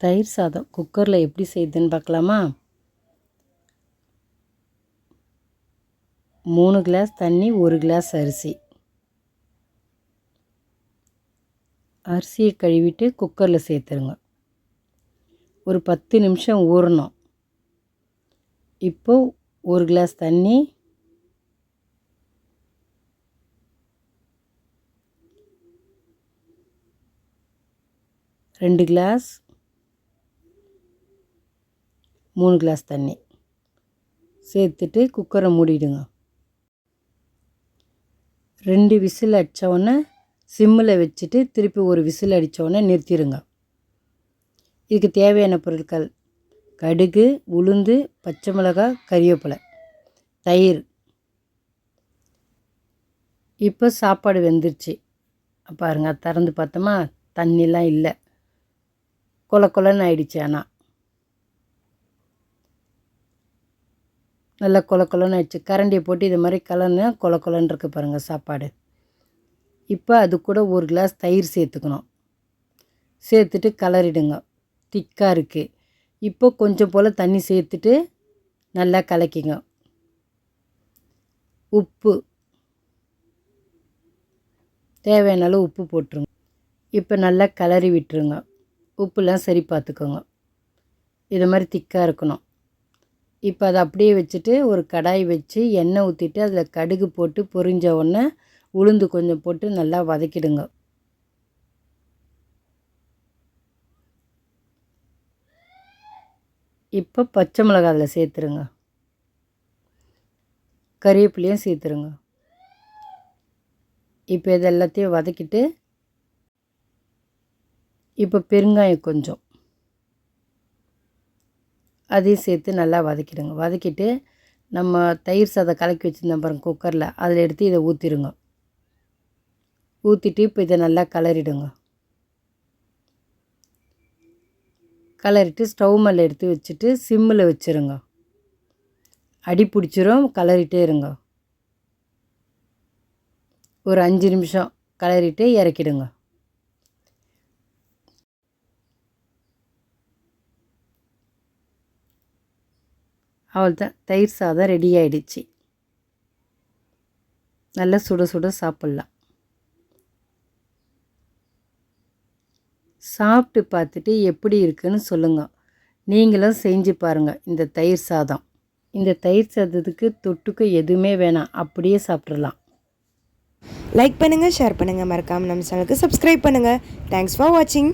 தயிர் சாதம் குக்கரில் எப்படி செய்யுதுன்னு பார்க்கலாமா? 3 கிளாஸ் தண்ணி, 1 கிளாஸ் அரிசி. அரிசியை கழுவிட்டு குக்கரில் சேர்த்துருங்க. ஒரு 10 நிமிஷம் ஊறணும். இப்போது 1 கிளாஸ் தண்ணி, 2 கிளாஸ், 3 கிளாஸ் தண்ணி சேர்த்துட்டு குக்கரை மூடிடுங்க. 2 விசில் அடித்தோடனே சிம்மில் வச்சுட்டு திருப்பி ஒரு விசில் அடித்தோடனே நிறுத்திடுங்க. இதுக்கு தேவையான பொருட்கள்: கடுகு, உளுந்து, பச்சை மிளகாய், கறிவேப்பிலை, தயிர். இப்போ சாப்பாடு வெந்துருச்சு பாருங்க. திறந்து பார்த்தோமா, தண்ணிலாம் இல்லை, கொல கொலன்னு ஆயிடுச்சு. ஆனால் நல்லா கொல கொலன்னு ஆயிடுச்சு. கரண்டியை போட்டு இது மாதிரி கலன்னு கொல கொலன்னு இருக்குது பாருங்கள் சாப்பாடு. இப்போ அது கூட 1 கிளாஸ் தயிர் சேர்த்துக்கணும். சேர்த்துட்டு கலரிடுங்க. திக்காக இருக்குது. இப்போ கொஞ்சம் போல் தண்ணி சேர்த்துட்டு நல்லா கலக்கிங்க. உப்பு தேவையான அளவு உப்பு போட்டுருங்க. இப்போ நல்லா கலரி விட்டுருங்க. உப்புலாம் சரி பார்த்துக்கோங்க. இது மாதிரி திக்காக இருக்கணும். இப்போ அதை அப்படியே வச்சுட்டு ஒரு கடாய் வச்சு எண்ணெய் ஊற்றிட்டு அதில் கடுகு போட்டு பொரிஞ்ச உடனே உளுந்து கொஞ்சம் போட்டு நல்லா வதக்கிடுங்க. இப்போ பச்சை மிளகாய் அதில் சேர்த்துருங்க. கறிவேப்பிலையும் சேர்த்துருங்க. இப்போ இது எல்லாத்தையும் வதக்கிட்டு இப்போ பெருங்காயம் கொஞ்சம் அதையும் சேர்த்து நல்லா வதக்கிடுங்க. வதக்கிட்டு நம்ம தயிர் சாதம் கலக்கி வச்சுருந்தோம் பாருங்கள் குக்கரில், அதில் எடுத்து இதை ஊற்றிடுங்க. ஊற்றிட்டு இப்போ இதை நல்லா கலரிடுங்க. கலரிட்டு ஸ்டவ் மேலே எடுத்து வச்சுட்டு சிம்மில் வச்சுருங்க. அடி பிடிச்சிரும். கலரிட்டே இருங்க. ஒரு 5 நிமிஷம் கலரிட்டு இறக்கிடுங்க. அவ்வளோதான், தயிர் சாதம் ரெடி ஆகிடுச்சு. நல்லா சுட சுட சாப்பிட்லாம். சாப்பிட்டு பார்த்துட்டு எப்படி இருக்குன்னு சொல்லுங்கள். நீங்களும் செஞ்சு பாருங்கள் இந்த தயிர் சாதம். இந்த தயிர் சாதத்துக்கு தொட்டுக்க எதுவுமே வேணாம், அப்படியே சாப்பிட்றலாம். லைக் பண்ணுங்கள், ஷேர் பண்ணுங்கள், மறக்காமல் நம்ம சேனலுக்கு சப்ஸ்கிரைப் பண்ணுங்கள். தேங்க்ஸ் ஃபார் வாட்சிங்.